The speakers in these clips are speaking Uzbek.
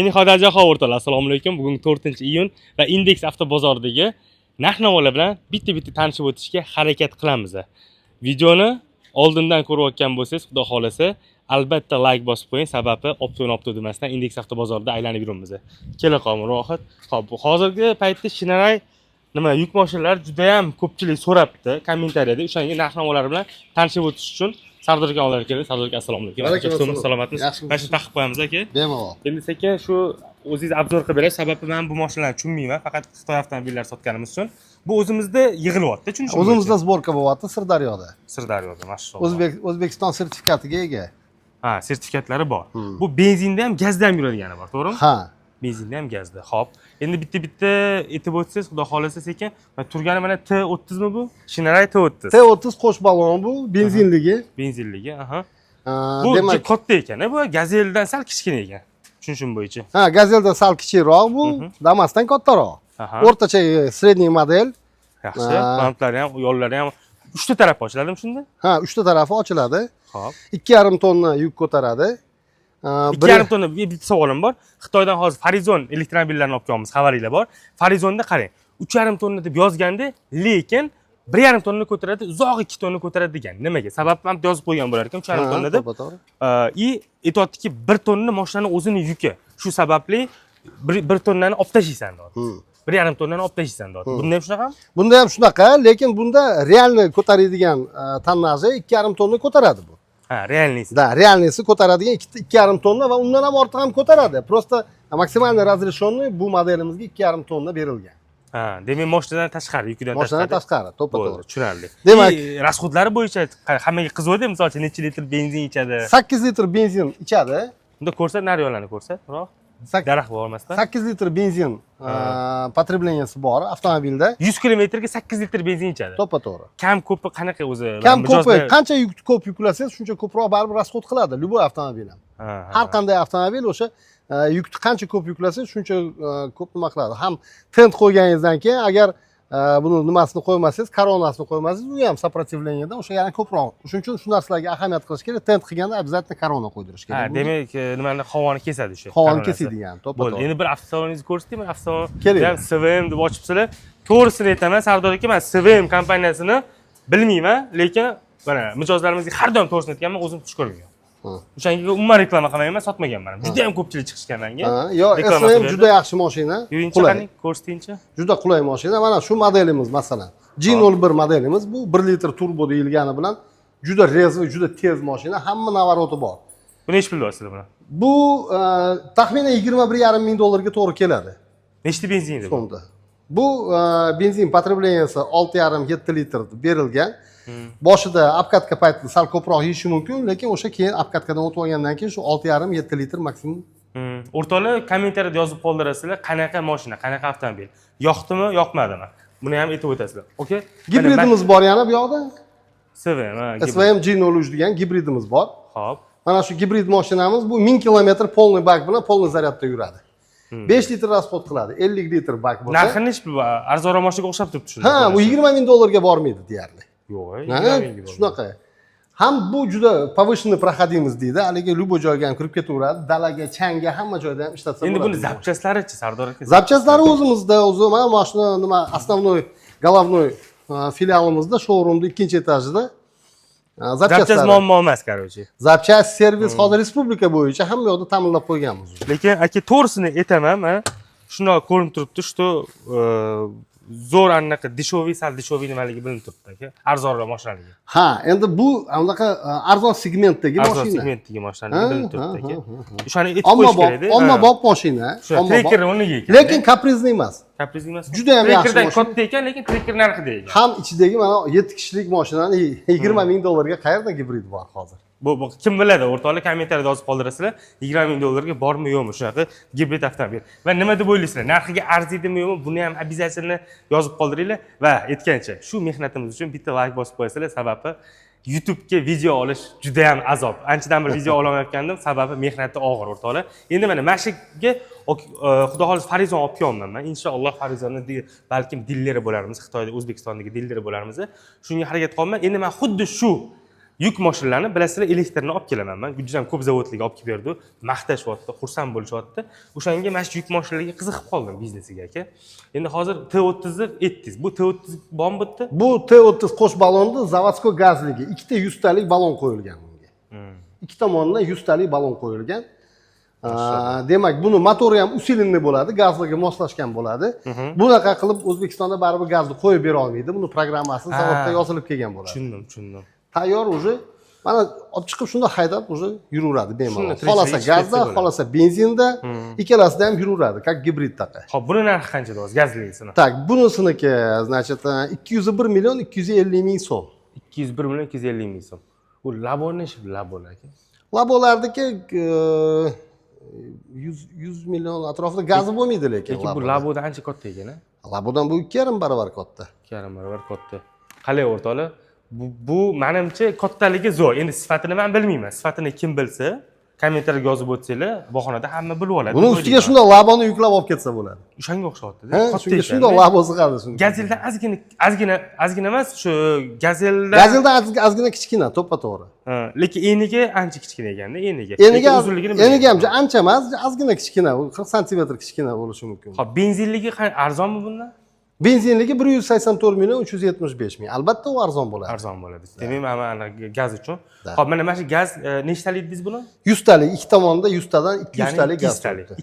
Nihodajaxon o'rtoqlar, assalomu alaykum. Bugun 4-iyun va Index avtobozoridagi narx-navolar bilan bitta-bitta tanishib o'tishga harakat qilamiz. Videoni oldindan ko'rayotgan bo'lsangiz, xudo xolasa, albatta like bosib qo'ying, sababi opto demasidan Index avtobozorida aylanib yuramiz. Kela qolmi rohat. Xo'p, hozirgi paytda Shinray yuk mashinalar juda ham ko'pchilik so'rabdi kommentariyada. O'shanga narx-navolar bilan tanishib o'tish uchun Sardor aka olar keldi. Sardor aka assalomu alaykum. Alaykum Salomatmisiz? Mana shu taqib qo'yamiz aka. Bemalol. Endi sekin shu o'zingiz obzor qilib berasiz, sababi men bu mashinalarni tushunmayman, faqat Xitoy avtomobillar sotganimiz uchun. Bu o'zimizda yig'ilyapti, tushunishim. O'zimizda sborka bo'lyapti Sirdaryoda. Sirdaryoda, mashalloh. O'zbekiston sertifikatiga ega. Ha, sertifikatlari bor. Bu benzinda ham, gazda ham yuradigani bor, to'g'rimi? Ha. Benzinda ham, gazda. Xo'p. Endi bitta-bitta aytib o'tsangiz, xudo xolasa sekin. Mana turgani mana T30 mi bu? Shinray T30. T30 qo'sh ballon bu, benzinligi. Benzinligi, aha. Bu Demak, katta ekan, bu Gazeldan sal kichkina ekan. Tushunishim bo'yicha. Ha, Gazeldan sal kichikroq bu, Damas'dan kattaroq. O'rtacha sredniy model. Yaxshi. Lamplari ham, yo'llari ham 3 ta taraf ochiladimi shunda? Ha, 3 ta tarafi ochiladi. Xo'p. 2,5 tonna yuk ko'taradi. 2,5 tonna bitta savolim bor. Xitoydan hozir Farizon elektromobillarini olib kelamiz, xabaringlar bor. Farizonda qarang, 3,5 tonna deb yozganda, lekin 1,5 tonna ko'taradi, uzoq 2 tonna ko'taradi degan. Nimaga? Sababni ham yozib qo'ygan bo'lar ekan, 3,5 tonna deb. Aytayaptiki, 1 tonna mashinani o'zini yuki. Shu sababli 1 tonnani olib tashlaysan deyapti. 1,5 tonnani olib tashlaysan deyapti. Bunda ham shunaqami? Bunda ham shunaqa, lekin bunda realni ko'taradigan tonnaji 2,5 tonna ko'taradi bu. Ha, realnisi. Da, realnisi ko'taradigan 2,5 tonna va undan ham ortiq ham ko'taradi. Просто maksimalniy разрешенный bu modelimizga 2,5 tonna berilgan. Ha, demak mashinadan tashqari, yukidan tashqari. Mashinadan tashqari, to'ppa-to'g'ri. Tushunarli. Demak, rasxodlari bo'yicha hammaga qiziqdi, masalan, necha litr benzin ichadi? 8 litr benzin ichadi. Unda ko'rsat, naryolarni ko'rsat, biroq daraxt bo'lmasdan. 8 litr benzin potrебленияsi bor avtomobilda. 100 kilometrga 8 litr benzin ichadi. To'ppa-to'g'ri. Kam ko'pi qanaqa o'zi? Kam ko'pi, qancha yuk ko'p yuklasangiz, shuncha ko'proq baribir rasxod qiladi, любой avtomobil ham. Har qanday avtomobil o'sha yukni qancha ko'p yuklasangiz, shuncha ko'p nima qiladi. Ham tent qo'yganingizdan keyin agar buni nimasini qo'ymasangiz, koronasini qo'ymasangiz, u ham сопротивлениеdan o'sha yana ko'proq. Shuning uchun shu narsalarga ahamiyat qilish kerak. Tent qilganda обязательно korona qo'ydirish kerak. Ha, demak, nimani havoni kesadi o'sha. Havoni kesadigan, to'ppa-to'g'ri. Endi bir avtomobilingizni ko'rsataymi? Avtomobil ham SVM deb ochibsizlar. To'g'risini aytaman, Sardor aka, men SVM kompaniyasini bilmayman, lekin mana mijozlarimizga har doim to'g'risini aytganman, o'zim xush ko'rmagan. O'shanga umuman reklama qilmayman, sotmaganman. Juda ham ko'pchilik chiqishgan menga. Yo, SVM juda yaxshi mashina. Qulay. Ko'rsatingchi. Juda qulay mashina. Mana shu modelimiz masalan. G01 modelimiz bu 1 litr turbo deyilgani bilan juda rezvi, juda tez mashina, hamma navaroti bor. Buni nechta pul olasizlar buni? Bu taxminan 21,5 ming dollarga to'g'ri keladi. Nechta benzin edi bu? Bu benzin potrебленияsi 6,5-7 litr berilgan. Boshida obkadka paytida sal ko'proq yeyishi mumkin, lekin o'sha keyin obkadkadan o'tib olgandan keyin shu 6,5-7 litr maksimum. O'rtoqlar kommentariyada yozib qoldirasizlar, qanaqa mashina, qanaqa avtomobil. Yoqdimi, yoqmadimi? Buni ham aytib o'tasizlar. Okay? Gibridimiz bor yana bu yoqda. SVM G03 degan gibridimiz bor. Xo'p. Mana shu gibrid mashinamiz bu 1000 kilometr polniy bak bilan polniy zaryadda yuradi. 5 litr rasxod qiladi, 50 litr bak bo'lsa. Narxi nechta bu? Arzonroq mashinaga o'xshab turibdi shunda. Ha, bu 20 ming dollarga bormaydi deyarli. Yo'q, 20 ming. Shunaqa. Ham bu juda повышенный проходимость deydi. Haligi любой joyga ham kirib ketaveradi, dalaga, changga, hamma joyda ham ishlatsa bo'ladi. Endi buni zapchaslari-chi, Sardor aka? Zapchaslari o'zimizda, mana mashina nima основной головной filialimizda, showroomda 2-etajda. Zapchas muammo emas, короче. Zapchas servis hozir respublika bo'yicha hamma yoqda ta'minlab qo'yganmiz. Lekin aka to'g'risini aytaman, mana shunday ko'rinib turibdi, что zo'r anaqa dешевый, sal dешевый nimaligi bilinib turibdi aka. Arzonroq mashinaligi. Ha, endi bu anaqa arzon segmentdagi mashina. Arzon segmentdagi mashinaligi bilinib turibdi aka. O'shani aytib qo'yish kerak-da. Ommabop mashina, Trekker o'rniga ekan. Lekin kaprizli emas. Kaprizli emas. Juda ham yaxshi mashina. Katta ekan, lekin Trekker narxida ekan. Ham ichidagi mana 7 kishilik mashinani 20 ming dollarga qayerdan gibrid bor hozir? Bu kim biladi, o'rtoqlar kommentariyada yozib qoldirasizlar, 20 ming dollarga bormi yo'qmi shunaqa gibrid avtomobil. Va nima deb o'ylaysizlar? Narxiga arziydimi yo'qmi? Buni ham обязательно yozib qoldiringlar va aytgancha, shu mehnatimiz uchun bitta like bosib qo'yasizlar, sababi YouTube'ga video olish juda ham azob. Anchadan bir video olmayotgandim, sababi mehnati og'ir o'rtoqlar. Endi mana mashinaga xudo xolis Farizon olib kelyapman men. Inshaalloh Farizonni balkim dilleri bo'larmiz, Xitoyda, O'zbekistondagi dilleri bo'larmiz. Shunga harakat qilaman. Endi men xuddi shu yuk mashinalarni bilasizlar, elektrni olib kelaman men. Juda ham ko'p zavodlarga olib kelib berdi. Maqtashyapti, xursand bo'lishyapti. O'shanga mana shu yuk mashinalariga qiziqib qoldim biznesiga aka. Endi hozir T30 ni aytdingiz. Bu T30 bormi bu yerda? Bu T30 qo'sh ballonda zavodskoy gazligi, ikkita 100 talik ballon qo'yilgan bunga. Ikki tomonidan 100 talik ballon qo'yilgan. Demak, buni motori ham usilenli bo'ladi, gazlarga moslashgan bo'ladi. Bunaqa qilib O'zbekistonda baribir gazni qo'yib bera olmaydi. Buni programmasi zavodda yozilib kelgan bo'ladi. Tushundim. Tayyor уже mana olib chiqib shunda haydab уже yuraveradi bemalol. Xolasa gazda, xolasa benzinda, ikkalasida ham yuraveradi, как gibrid taqa. Xo'p, buni narxi qancha deyapsiz gazlisini? Так, bunisiniki, значит, 201 million 250 ming so'm. 201 million 250 ming so'm. Bu laborni ishi, labor aka. Labolardagi 100 million atrofida gazi bo'lmaydi lekin. Lekin bu labodan ancha katta ekan-a? Labodan bu 2,5 barobar katta. 2,5 barobar katta. Qalay o'rtoqlar? Bu menimcha kattaligi zo'r. Endi sifatini men bilmayman. Sifatini kim bilsa, kommentariyga yozib o'tsanglar, bahonada hamma bilib oladi. Buni ustiga shunday laboni yuklab olib ketsa bo'ladi. O'shanga o'xshatdi-da. Shunga shunday labo sig'adi shunga. Gazeldan ozgina emas, shu gazeldan ozgina kichkina, to'ppa-to'g'ri. Lekin eniga ancha kichkina ekanda, eniga. Eniga ham ancha emas, ozgina kichkina, 40 sm kichkina bo'lishi mumkin. Xo'p, benzinligi arzonmi bundan? Benzinligi 184 million 375 ming. Albatta u arzon bo'ladi. Arzon bo'ladi. Demak, mana gaz uchun. Xo'p, mana shu gaz nechtalik dedingiz buni? 100 talik, ikki tomonda 100 tadan 200 talik gaz.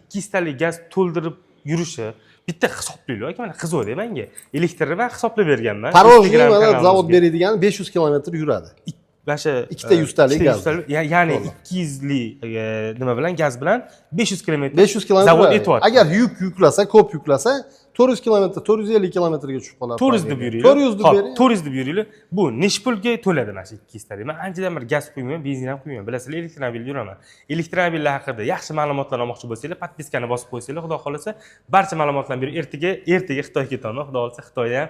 200 talik gaz to'ldirib yurishi bitta hisoblaylik aka, mana qiziqdi menga. Elektrni men hisoblab berganman. Parvozga mana zavod beradigan 500 kilometr yuradi. Mana ikkita 100 talik gaz. Ya'ni 200 li nima bilan gaz bilan 500 kilometr. 500 kilometr zavod aytyapti. Agar yuklasa, ko'p yuklasa 400 kilometr, 450 kilometrga tushib qoladi. 400 deb yuringlar. 400 deb bering. 400 deb yuringlar. Bu necha pulga to'ladi mana shu 200 talik? Men anchadan beri gaz quymayman, benzin ham quymayman. Bilasizlar, elektromobil yuraman. Elektromobillar haqida yaxshi ma'lumotlar olmoqchi bo'lsanglar, podpiskani bosib qo'ysanglar, xudo xolasa, barcha ma'lumotlarni berib ertaga Xitoyga ketaman. Xudo xolasa, Xitoyda ham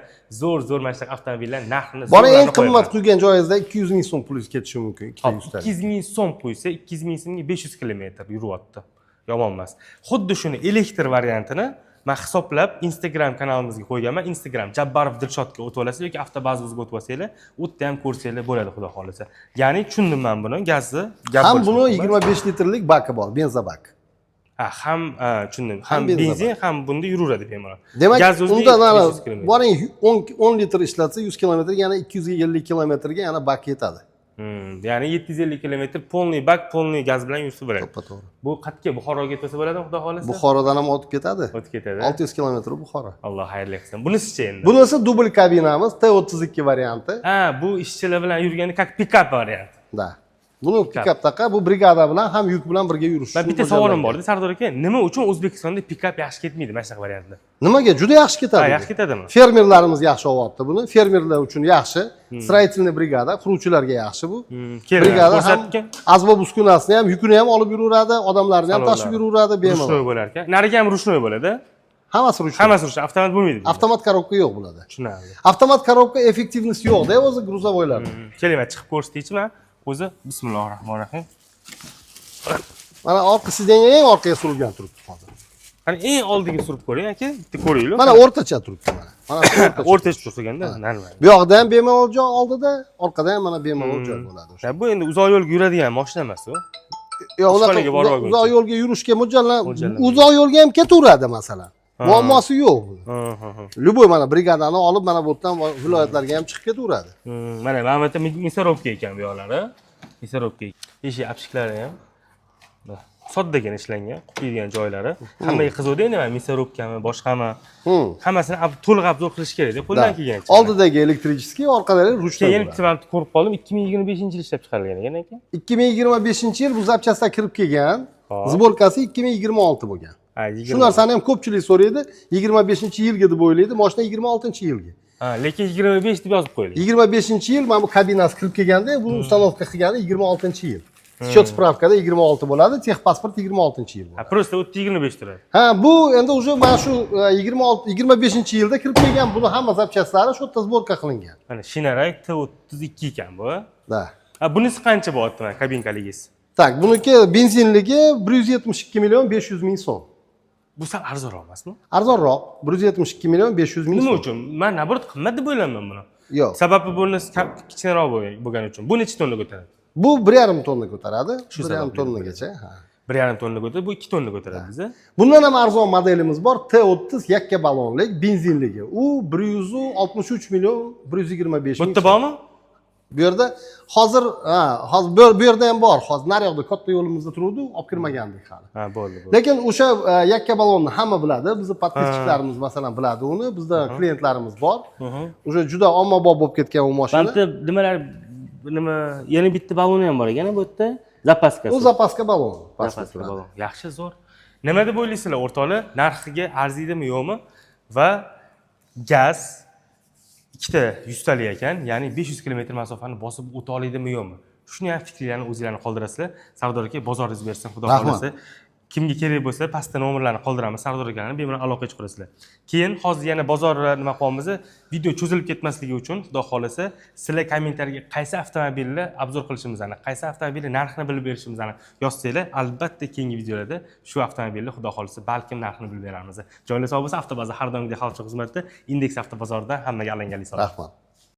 zo'r mana shu avtomobillar narxini bora eng qimmat quygan joyingizda 200 ming so'm pul ketishi mumkin. 200 ming so'm qo'ysa, 200 ming so'mga 500 kilometr yuryapti. Yomon emas. Xuddi shuni elektr variantini men hisoblab Instagram kanalimizga qo'yganman. Instagram Jabbarov Dilshodga o'tib olasiz yoki avtobazimizga o'tib olsanglar, u yerda ham ko'rsanglar bo'ladi, xudo xolasa. Ya'ni tushundim men buni, gazni. Ham buni 25 litrlik baki bor, benzobak. Ham tushundim. Ham benzin, ham bunda yuraveradi bemalol. Demak, unda boring 10 litr ishlatsa 100 kilometr, yana 250 kilometrga yana bak yetadi. Ya'ni 750 kilometr polniy bak, polniy gaz bilan yursa bo'ladi. To'ppa-to'g'ri. Bu qayerga Buxoroga ketsa bo'ladimi, xudo xolasa? Buxorodan ham o'tib ketadi. O'tib ketadi. 600 kilometr Buxoro. Alloh xayrli qilsin. Bunisi-chi endi? Bunisi dubl kabinamiz, T32 varianti. Bu ishchilar bilan yurgani как pikap variant. Da. Buni pikap taqa, bu brigada bilan ham yuk bilan birga yurish. Men bitta savolim bor edi, Sardor aka. Nima uchun O'zbekistonda pikap yaxshi ketmaydi mana shunaqa variantlar? Nimaga? Juda yaxshi ketadi. Yaxshi ketadimi? Fermerlarimiz yaxshi olyapti buni. Fermerlar uchun yaxshi. Строительный brigada, quruvchilarga yaxshi bu. Brigada ham azbob uskunasini ham, yukini ham olib yuraveradi, odamlarni ham tashib yuraveradi bemalol. Rushnoy bo'lar ekan. Nariga ham rushnoy bo'ladi. Hammasi rushnoy. Hammasi rushnoy, avtomat bo'lmaydi. Avtomat korobka yo'q bularda. Tushunarli. Avtomat korobka effektivnosti yo'q-da, o'zi gruzavoylar. Keling, men chiqib ko'rsataychi-man. O'zi bismillahir-rohmanir-rohim. Mana orqa sidanga eng orqaga surilgan turibdi hozir. Qani eng oldiga surib ko'ring aka, bitta ko'ringlar. Mana o'rtacha turibdi mana. Mana o'rtacha turganda normal. Bu yoqda ham bemalol joy oldida, orqada ham mana bemalol joy bo'ladi o'sha. Bu endi uzoq yo'lga yuradigan mashina emas u. Yo'q, uzoq yo'lga yurishga mo'ljallangan. Uzoq yo'lga ham ketaveradi masalan. Muammosi yo'q. Любой mana brigadani olib mana bu yerdan viloyatlarga ham chiqib ketaveradi. Mana bu yerda misarovka ekan bu yoqlari. Misarovka. Eshik apshiklari ham soddagina ishlangan, quyilgan joylari. Hammaga qiziqdi endi mana misarovkami, boshqami. Hammasini to'liq obzor qilish kerak-da, qo'ldan kelgancha. Oldidagi elektrichеский, orqadagi ruchnoy. Keyin bitta men ko'rib qoldim, 2025-yil ishlab chiqarilgan ekan aka. 2025-yil bu zapchastlar kirib kelgan. Sborkasi 2026 bo'lgan. Shu narsani ham ko'pchilik so'raydi. 25-yilga deb o'ylaydi, mashina 26-yilga. Lekin 25 deb yozib qo'yilgan. 25-yil mana bu kabinasi kirib kelganda, bu ustanovka qilgani 26-yil. Счет spravkada 26 bo'ladi, texpasport 26-yil bo'ladi. Просто u 25 turadi. Bu endi уже mana shu 25-yilda kirib kelgan, buni hamma zapchastlari shu yerda sborka qilingan. Mana Shinarang T32 ekan bu. Da. Bunisi qancha bo'lyapti mana kabinkaligingiz? Tak, buniki benzinligi 172 million 500 ming so'm. Bu sal arzonroq emasmi? Arzonroq, 172 million 500 ming so'm. Nima uchun? Men naborat qimmat deb o'ylayman buni. Yo'q. Sababi buni kichikroq bo'lgani uchun. Bu necha tonna ko'taradi? Bu 1,5 tonna ko'taradi. Shu 1,5 sababli tonnagacha. Ha. 1,5 tonna ko'taradi, bu 2 tonna ko'taradi biza. Bundan ham arzon modelimiz bor. T30 yakka ballonlik, benzinligi. U 163 million 125 ming. Bu yerda bormi? Bu yerda hozir bu yerda ham bor. Hozir naryoqda katta yo'limizda turuvdi, olib kirmagandik hali. Ha, bo'ldi. Lekin o'sha yakka ballonni hamma biladi. Bizning podpischilarimiz masalan biladi uni. Bizda klientlarimiz bor. O'sha juda ommabop bo'lib ketgan u mashina. Balki nima yana bitta balloni ham bor ekan bu yerda. Zapaskasi. U zapaska ballon. Zapaska ballon. Yaxshi, zo'r. Nima deb o'ylaysizlar o'rtoqlar? Narxiga arziydimi, yo'qmi? Va gaz ikkita 100 talik ekan, ya'ni 500 kilometr masofani bosib o'ta oladimi, yo'qmi? Shuni ham fikrlarni o'zinglarni qoldirasizlar. Sardor aka bozoringiz bersin, xudo xolasa. Kimga kerak bo'lsa, pastda nomerlarni qoldiramiz. Sardor akani bemalol aloqa chiqarasizlar. Keyin hozir yana bozorda nima qilamiz? Video cho'zilib ketmasligi uchun, xudo xolasa, sizlar kommentariyaga qaysi avtomobilni obzor qilishimizni, qaysi avtomobilni narxini bilib berishimizni yozsanglar, albatta keyingi videolarda shu avtomobilni xudo xolasa balkim narxini bilib beramiz. Joylar sog' bo'lsa, Avtobaza har doimgidek xalqcha xizmatda Index avtobozorida hammaga alangali salom. Rahmat.